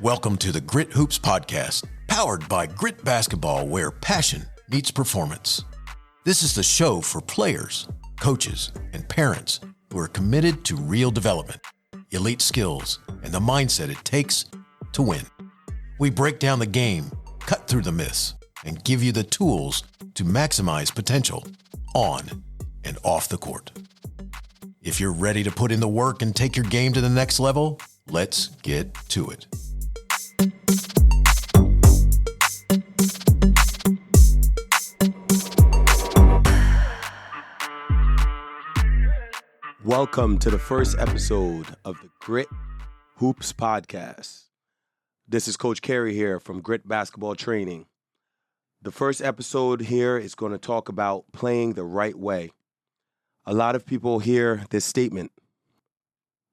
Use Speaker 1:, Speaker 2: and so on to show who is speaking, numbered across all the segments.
Speaker 1: Welcome to the Grit Hoops Podcast, powered by Grit Basketball, where passion meets performance. This is the show for players, coaches, and parents who are committed to real development, elite skills, and the mindset it takes to win. We break down the game, cut through the myths, and give you the tools to maximize potential on and off the court. If you're ready to put in the work and take your game to the next level, let's get to it.
Speaker 2: Welcome to the first episode of the Grit Hoops Podcast. This is Coach Kerry here from Grit Basketball Training. The first episode here is going to talk about playing the right way. A lot of people hear this statement,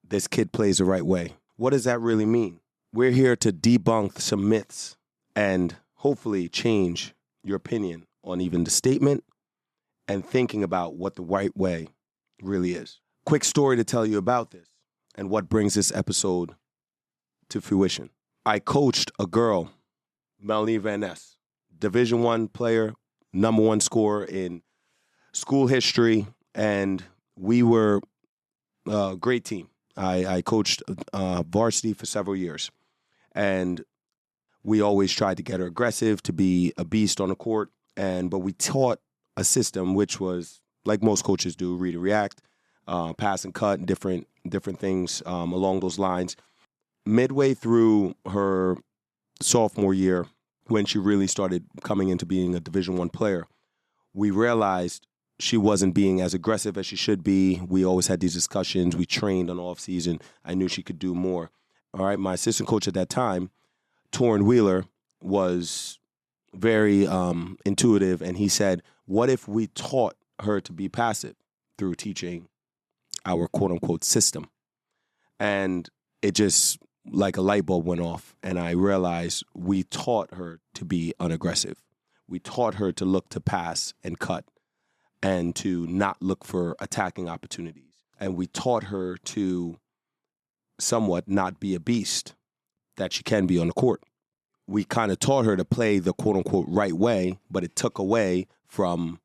Speaker 2: this kid plays the right way. What does that really mean? We're here to debunk some myths and hopefully change your opinion on even the statement and thinking about what the right way really is. Quick story to tell you about this and what brings this episode to fruition. I coached a girl, Melanie Van Ness, Division I player, number one scorer in school history, and we were a great team. I coached varsity for several years, and we always tried to get her aggressive, to be a beast on the court, but we taught a system which was, like most coaches do, read and react, pass and cut, and different things along those lines. Midway through her sophomore year, when she really started coming into being a Division I player, we realized she wasn't being as aggressive as she should be. We always had these discussions. We trained on off season. I knew she could do more. All right, my assistant coach at that time, Torrin Wheeler, was very intuitive, and he said, what if we taught her to be passive through teaching our quote-unquote system? And it just, like a light bulb went off, and I realized we taught her to be unaggressive. We taught her to look to pass and cut and to not look for attacking opportunities. And we taught her to somewhat not be a beast that she can be on the court. We kind of taught her to play the quote-unquote right way, but it took away from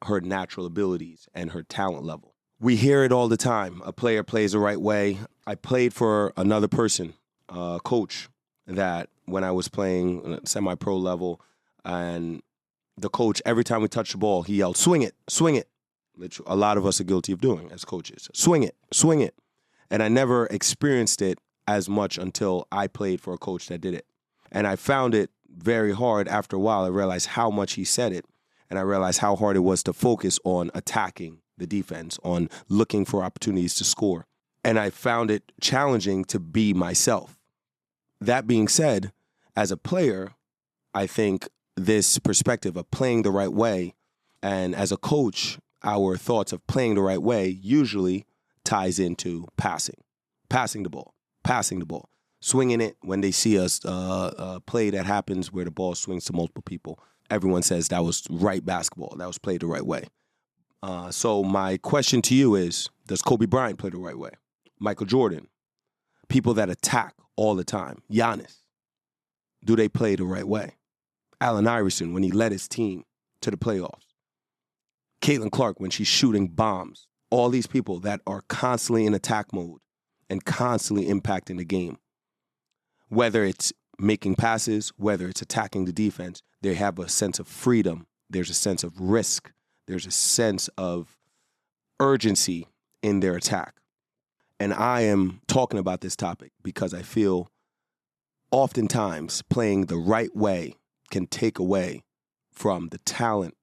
Speaker 2: her natural abilities and her talent level. We hear it all the time. A player plays the right way. I played for another person, a coach, that when I was playing semi-pro level, and the coach, every time we touched the ball, he yelled, swing it, swing it. Which a lot of us are guilty of doing as coaches. Swing it, swing it. And I never experienced it as much until I played for a coach that did it. And I found it very hard. After a while, I realized how much he said it. And I realized how hard it was to focus on attacking the defense, on looking for opportunities to score. And I found it challenging to be myself. That being said, as a player, I think this perspective of playing the right way, and as a coach, our thoughts of playing the right way usually ties into passing the ball, swinging it. When they see us a play that happens where the ball swings to multiple people, everyone says that was right basketball, that was played the right way. So my question to you is, does Kobe Bryant play the right way? Michael Jordan, people that attack all the time, Giannis, do they play the right way? Allen Iverson, when he led his team to the playoffs. Caitlin Clark, when she's shooting bombs. All these people that are constantly in attack mode and constantly impacting the game. Whether it's making passes, whether it's attacking the defense, they have a sense of freedom. There's a sense of risk. There's a sense of urgency in their attack. And I am talking about this topic because I feel oftentimes playing the right way can take away from the talent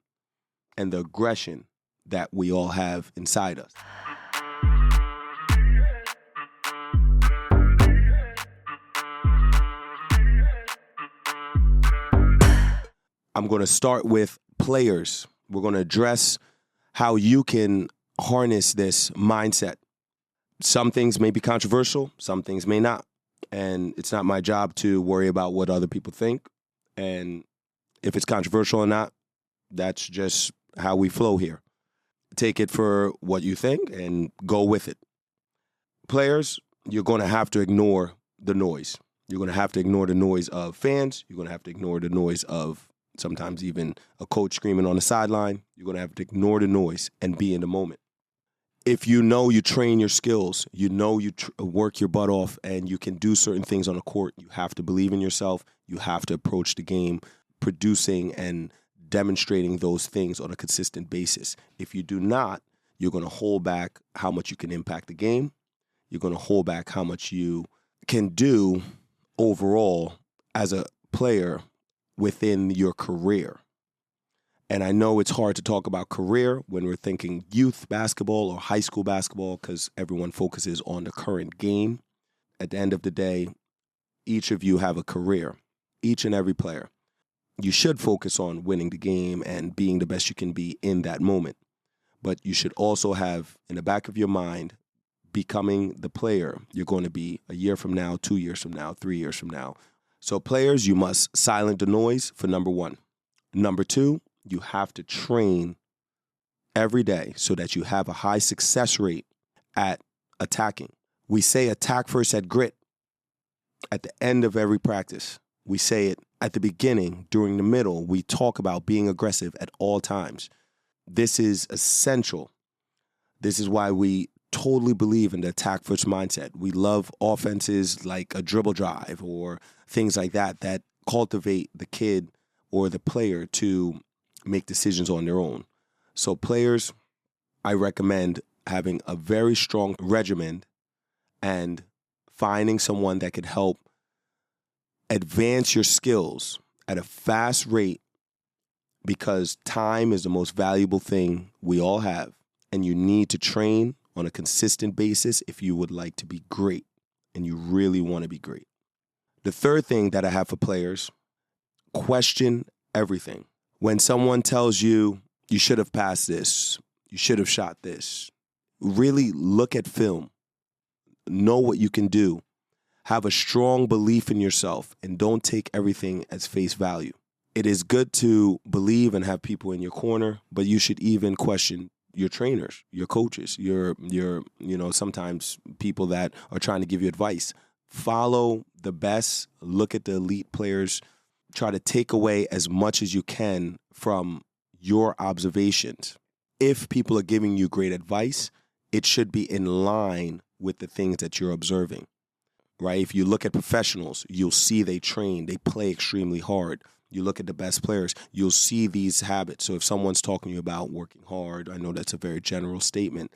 Speaker 2: and the aggression that we all have inside us. I'm going to start with players. We're going to address how you can harness this mindset. Some things may be controversial, some things may not. And it's not my job to worry about what other people think. And if it's controversial or not, that's just how we flow here. Take it for what you think and go with it. players, you're going to have to ignore the noise. You're going to have to ignore the noise of fans. You're going to have to ignore the noise of sometimes even a coach screaming on the sideline. You're going to have to ignore the noise and be in the moment. If you know you train your skills, you know you work your butt off, and you can do certain things on the court, you have to believe in yourself. You have to approach the game producing and demonstrating those things on a consistent basis. If you do not, you're going to hold back how much you can impact the game. You're going to hold back how much you can do overall as a player within your career. And I know it's hard to talk about career when we're thinking youth basketball or high school basketball because everyone focuses on the current game. At the end of the day, each of you have a career, each and every player. You should focus on winning the game and being the best you can be in that moment. But you should also have in the back of your mind becoming the player you're going to be a year from now, 2 years from now, 3 years from now. So players, you must silence the noise for number one. Number two, you have to train every day so that you have a high success rate at attacking. We say attack first at grit at the end of every practice. We say it at the beginning, during the middle. We talk about being aggressive at all times. This is essential. This is why we totally believe in the attack first mindset. We love offenses like a dribble drive or things like that that cultivate the kid or the player to make decisions on their own. So players, I recommend having a very strong regimen and finding someone that could help advance your skills at a fast rate, because time is the most valuable thing we all have, and you need to train on a consistent basis if you would like to be great, and you really want to be great. The third thing that I have for players, question everything. When someone tells you, you should have passed this, you should have shot this, really look at film, know what you can do, have a strong belief in yourself, and don't take everything as face value. It is good to believe and have people in your corner, but you should even question your trainers, your coaches, your sometimes people that are trying to give you advice. Follow the best, look at the elite players, try to take away as much as you can from your observations. If people are giving you great advice, it should be in line with the things that you're observing, right? If you look at professionals, you'll see they train, they play extremely hard. You look at the best players, you'll see these habits. So if someone's talking to you about working hard, I know that's a very general statement,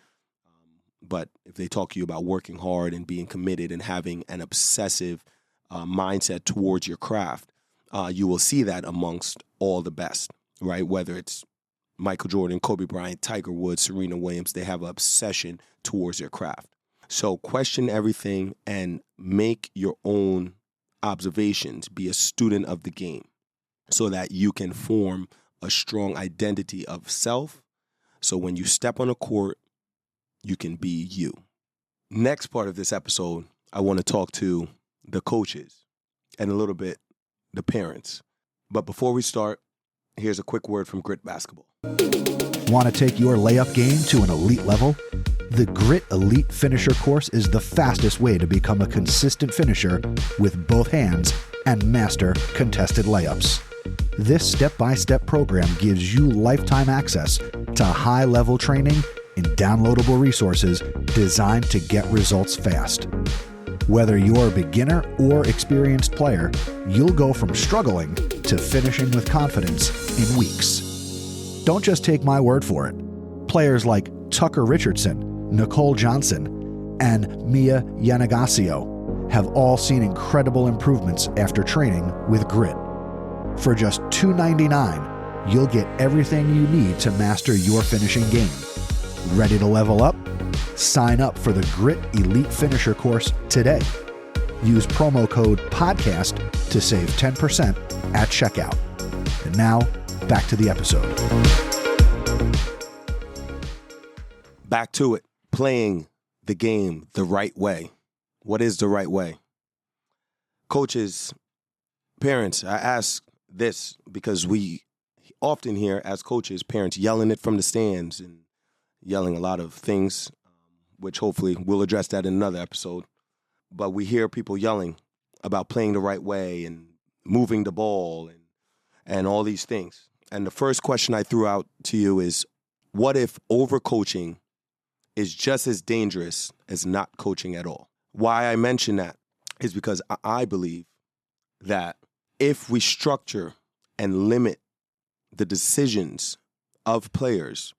Speaker 2: but if they talk to you about working hard and being committed and having an obsessive mindset towards your craft, you will see that amongst all the best, right? Whether it's Michael Jordan, Kobe Bryant, Tiger Woods, Serena Williams, they have an obsession towards their craft. So question everything and make your own observations. Be a student of the game so that you can form a strong identity of self. So when you step on a court, you can be you. Next part of this episode, I want to talk to the coaches and a little bit the parents. But before we start, here's a quick word from Grit Basketball.
Speaker 3: Want to take your layup game to an elite level? The Grit Elite Finisher course is the fastest way to become a consistent finisher with both hands and master contested layups. This step-by-step program gives you lifetime access to high-level training and downloadable resources designed to get results fast. Whether you're a beginner or experienced player, you'll go from struggling to finishing with confidence in weeks. Don't just take my word for it. Players like Tucker Richardson, Nicole Johnson, and Mia Yanagasio have all seen incredible improvements after training with Grit. For just $2.99, you'll get everything you need to master your finishing game. Ready to level up? Sign up for the Grit Elite Finisher course today. Use promo code PODCAST to save 10% at checkout. And now, back to the episode.
Speaker 2: Back to it. Playing the game the right way. What is the right way? Coaches, parents, I ask this because we often hear as coaches, parents yelling it from the stands and yelling a lot of things which hopefully we'll address that in another episode. But we hear people yelling about playing the right way and moving the ball and all these things. And the first question I threw out to you is, what if overcoaching is just as dangerous as not coaching at all? Why I mention that is because I believe that if we structure and limit the decisions of players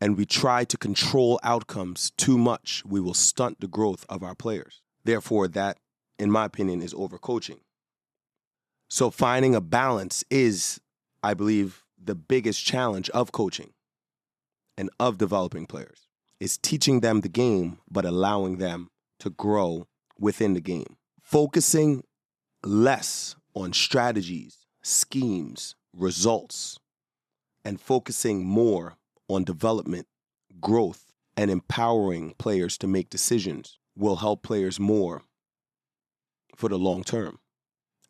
Speaker 2: and we try to control outcomes too much, we will stunt the growth of our players. Therefore, that, in my opinion, is overcoaching. So finding a balance is, I believe, the biggest challenge of coaching and of developing players, is teaching them the game, but allowing them to grow within the game. Focusing less on strategies, schemes, results, and focusing more on development, growth, and empowering players to make decisions will help players more for the long term.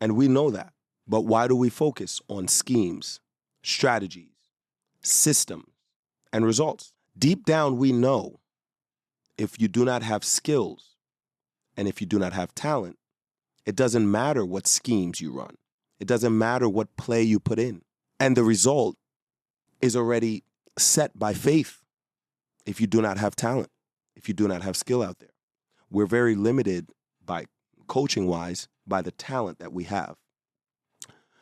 Speaker 2: And we know that. But why do we focus on schemes, strategies, systems, and results? Deep down, we know if you do not have skills and if you do not have talent, it doesn't matter what schemes you run. It doesn't matter what play you put in. And the result is already set by faith if you do not have talent, if you do not have skill out there. We're very limited by coaching-wise by the talent that we have.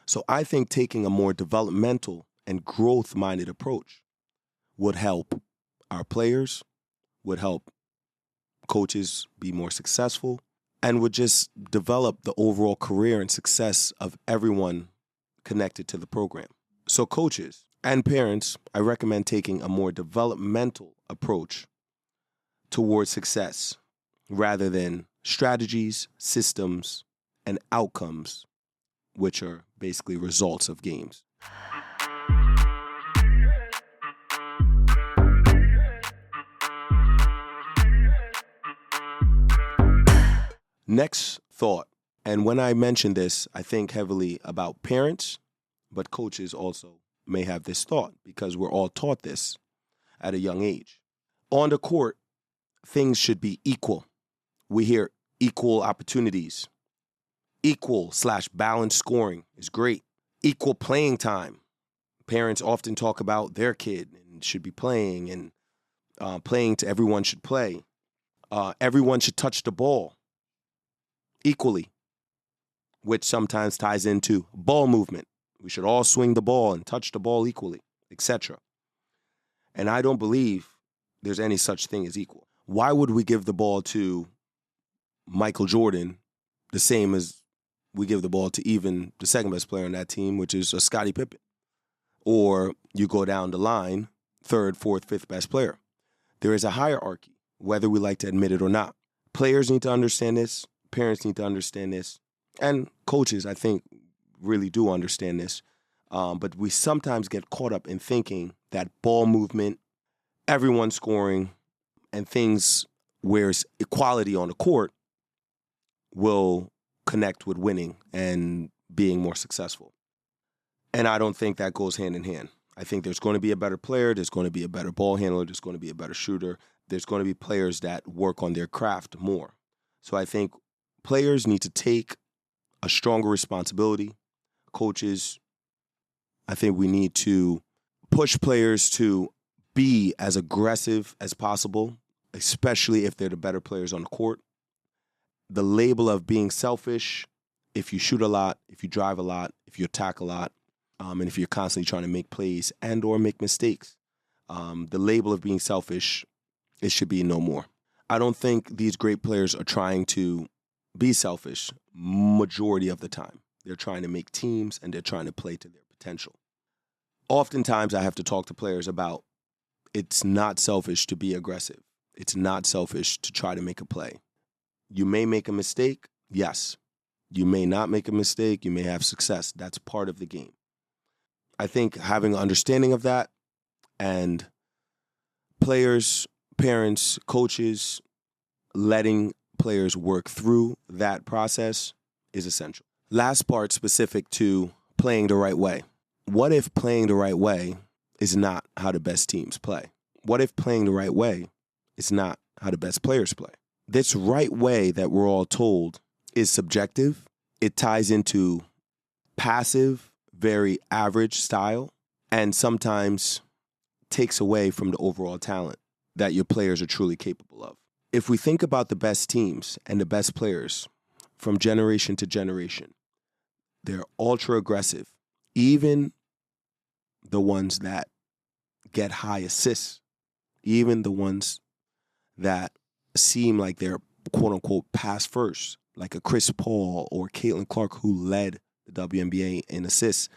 Speaker 2: So I think taking a more developmental and growth-minded approach would help our players, would help coaches be more successful, and would just develop the overall career and success of everyone connected to the program. So coaches and parents, I recommend taking a more developmental approach towards success rather than strategies, systems, and outcomes, which are basically results of games. Next thought, and when I mention this, I think heavily about parents, but coaches also may have this thought because we're all taught this at a young age. On the court, things should be equal. We hear equal opportunities. Equal/balanced scoring is great. Equal playing time. Parents often talk about their kid and should be playing, and playing to everyone should play. Everyone should touch the ball equally, which sometimes ties into ball movement. We should all swing the ball and touch the ball equally, etc. And I don't believe there's any such thing as equal. Why would we give the ball to Michael Jordan the same as we give the ball to even the second best player on that team, which is a Scottie Pippen? Or you go down the line, third, fourth, fifth best player. There is a hierarchy, whether we like to admit it or not. Players need to understand this. Parents need to understand this. And coaches, I think, really do understand this. But we sometimes get caught up in thinking that ball movement, everyone scoring, and things where it's equality on the court will connect with winning and being more successful. And I don't think that goes hand in hand. I think there's going to be a better player, there's going to be a better ball handler, there's going to be a better shooter, there's going to be players that work on their craft more. So I think players need to take a stronger responsibility. Coaches, I think we need to push players to be as aggressive as possible, especially if they're the better players on the court. The label of being selfish, if you shoot a lot, if you drive a lot, if you attack a lot, and if you're constantly trying to make plays and or make mistakes, the label of being selfish, it should be no more. I don't think these great players are trying to be selfish majority of the time. They're trying to make teams and they're trying to play to their potential. Oftentimes I have to talk to players about it's not selfish to be aggressive. It's not selfish to try to make a play. You may make a mistake, yes. You may not make a mistake, you may have success. That's part of the game. I think having an understanding of that and players, parents, coaches, letting players work through that process is essential. Last part specific to playing the right way. What if playing the right way is not how the best teams play? What if playing the right way is not how the best players play. This right way that we're all told is subjective. It ties into passive, very average style, and sometimes takes away from the overall talent that your players are truly capable of. If we think about the best teams and the best players from generation to generation, they're ultra aggressive. Even the ones that get high assists, even the ones that seem like they're quote-unquote pass first, like a Chris Paul or Caitlin Clark who led the WNBA in assists,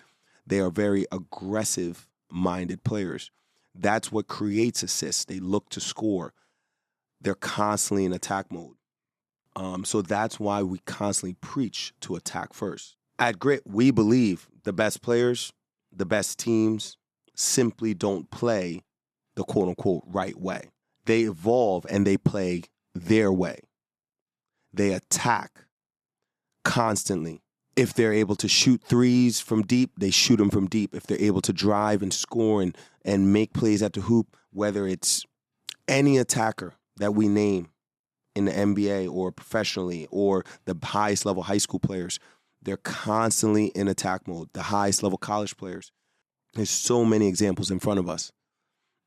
Speaker 2: they are very aggressive-minded players. That's what creates assists. They look to score. They're constantly in attack mode. So that's why we constantly preach to attack first. At Grit, we believe the best players, the best teams simply don't play the quote-unquote right way. They evolve and they play their way. They attack constantly. If they're able to shoot threes from deep, they shoot them from deep. If they're able to drive and score and make plays at the hoop, whether it's any attacker that we name in the NBA or professionally or the highest level high school players, they're constantly in attack mode. The highest level college players. There's so many examples in front of us.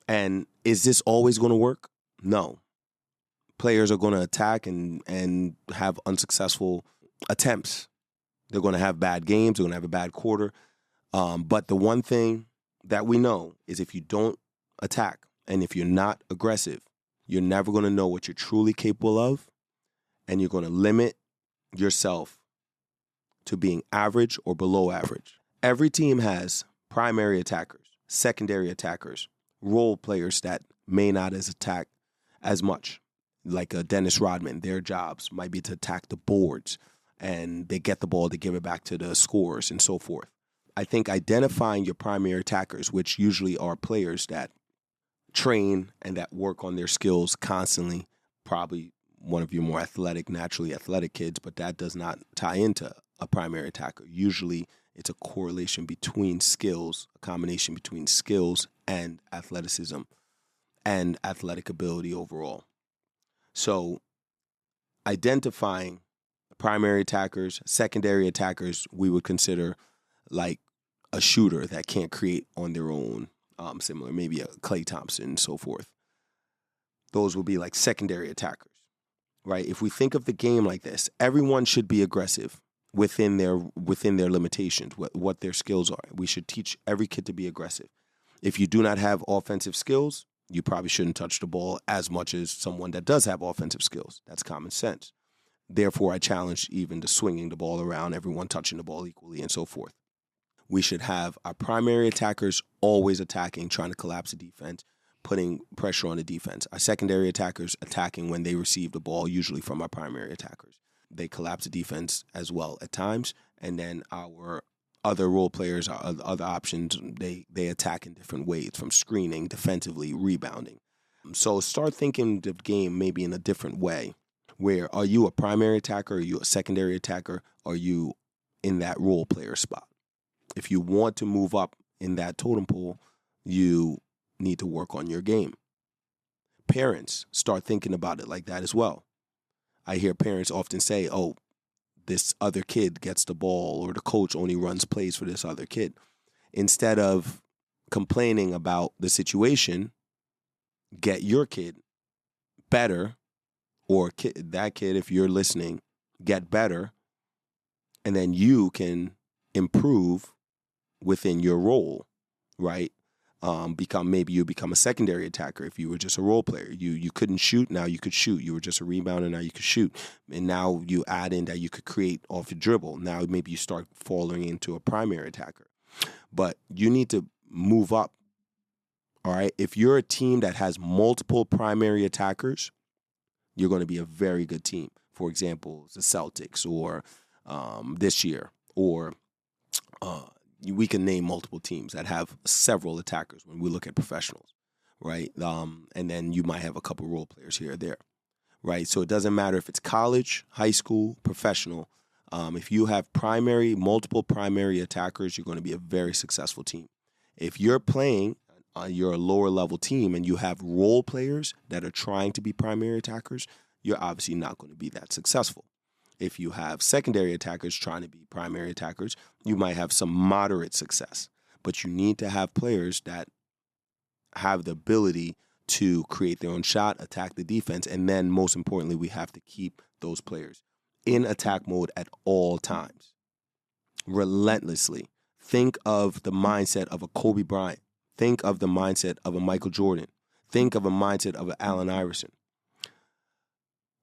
Speaker 2: And is this always going to work? No. Players are going to attack and have unsuccessful attempts. They're going to have bad games. They're going to have a bad quarter. But the one thing that we know is if you don't attack and if you're not aggressive, you're never going to know what you're truly capable of, and you're going to limit yourself to being average or below average. Every team has primary attackers, secondary attackers, role players that may not attack as much, like a Dennis Rodman. Their jobs might be to attack the boards, and they get the ball to give it back to the scorers and so forth. I think identifying your primary attackers, which usually are players that train and that work on their skills constantly, probably one of your more athletic, naturally athletic kids, but that does not tie into a primary attacker. Usually it's a correlation between skills, a combination between skills and athleticism and athletic ability overall. So identifying primary attackers, secondary attackers, we would consider like a shooter that can't create on their own, similar, maybe a Klay Thompson and so forth. Those would be like secondary attackers, right? If we think of the game like this, everyone should be aggressive within their limitations, what their skills are. We should teach every kid to be aggressive. If you do not have offensive skills, you probably shouldn't touch the ball as much as someone that does have offensive skills. That's common sense. Therefore, I challenge even the swinging the ball around, everyone touching the ball equally and so forth. We should have our primary attackers always attacking, trying to collapse the defense, putting pressure on the defense. Our secondary attackers attacking when they receive the ball, usually from our primary attackers. They collapse the defense as well at times. And then our other role players, our other options, they attack in different ways, from screening, defensively, rebounding. So start thinking the game maybe in a different way. Where are you a primary attacker? Are you a secondary attacker? Are you in that role player spot? If you want to move up in that totem pole, you need to work on your game. Parents, start thinking about it like that as well. I hear parents often say, oh, this other kid gets the ball, or the coach only runs plays for this other kid. Instead of complaining about the situation, get your kid better, or that kid, if you're listening, get better, and then you can improve within your role, right? Maybe you become a secondary attacker if you were just a role player. You couldn't shoot, now you could shoot. You were just a rebounder, now you could shoot. And now you add in that you could create off the dribble. Now maybe you start falling into a primary attacker. But you need to move up, all right? If you're a team that has multiple primary attackers, you're going to be a very good team. For example, the Celtics, or this year, or we can name multiple teams that have several attackers when we look at professionals, right? And then you might have a couple role players here or there, right? So it doesn't matter if it's college, high school, professional. If you have multiple primary attackers, you're going to be a very successful team. If you're playing you're a lower level team and you have role players that are trying to be primary attackers, you're obviously not going to be that successful. If you have secondary attackers trying to be primary attackers, you might have some moderate success. But you need to have players that have the ability to create their own shot, attack the defense, and then most importantly, we have to keep those players in attack mode at all times, relentlessly. Think of the mindset of a Kobe Bryant. Think of the mindset of a Michael Jordan. Think of a mindset of an Allen Iverson.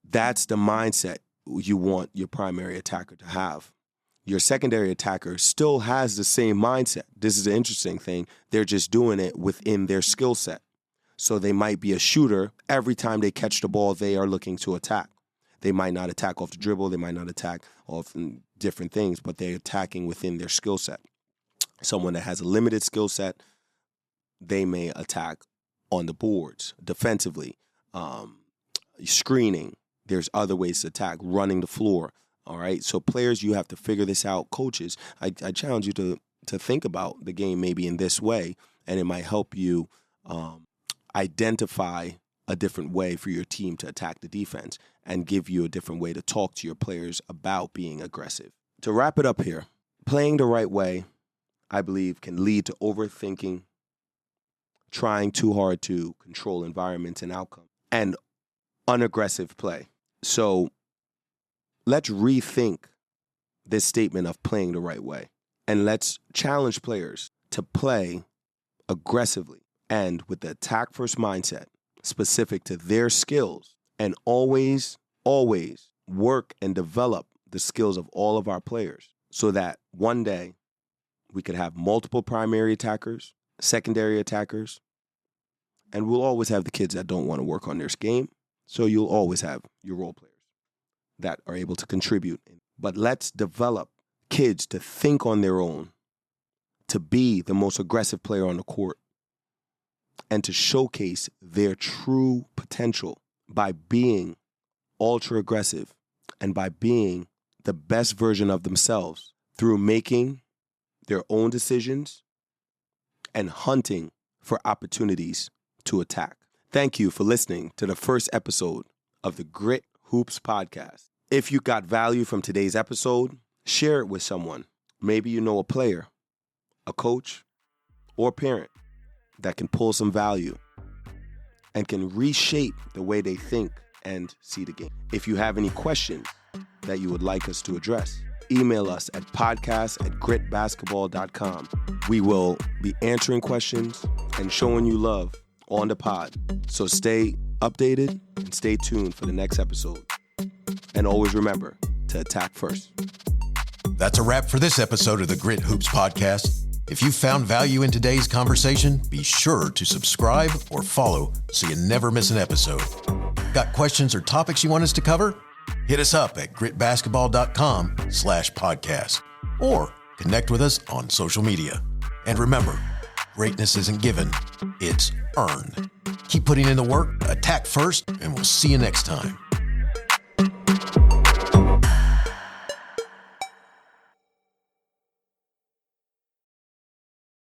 Speaker 2: That's the mindset you want your primary attacker to have. Your secondary attacker still has the same mindset. This is an interesting thing. They're just doing it within their skill set. So they might be a shooter. Every time they catch the ball, they are looking to attack. They might not attack off the dribble. They might not attack off different things, but they're attacking within their skill set. Someone that has a limited skill set, they may attack on the boards, defensively, screening. There's other ways to attack, running the floor. All right. So players, you have to figure this out. Coaches, I challenge you to think about the game maybe in this way, and it might help you identify a different way for your team to attack the defense and give you a different way to talk to your players about being aggressive. To wrap it up here, playing the right way, I believe, can lead to overthinking, trying too hard to control environments and outcomes, and unaggressive play. So let's rethink this statement of playing the right way, and let's challenge players to play aggressively and with the attack-first mindset specific to their skills, and always work and develop the skills of all of our players so that one day we could have multiple primary attackers, secondary attackers, and we'll always have the kids that don't want to work on their game, so you'll always have your role players that are able to contribute. But let's develop kids to think on their own, to be the most aggressive player on the court, and to showcase their true potential by being ultra aggressive and by being the best version of themselves through making their own decisions and hunting for opportunities to attack. Thank you for listening to the first episode of the Grit Hoops podcast. If you got value from today's episode, share it with someone. Maybe you know a player, a coach, or a parent that can pull some value and can reshape the way they think and see the game. If you have any questions that you would like us to address, email us at podcast@gritbasketball.com. We will be answering questions and showing you love on the pod. So stay updated and stay tuned for the next episode. And always remember to attack first.
Speaker 1: That's a wrap for this episode of the Grit Hoops podcast. If you found value in today's conversation, be sure to subscribe or follow so you never miss an episode. Got questions or topics you want us to cover? Hit us up at gritbasketball.com/podcast or connect with us on social media. And remember, greatness isn't given, it's earned. Keep putting in the work, attack first, and we'll see you next time.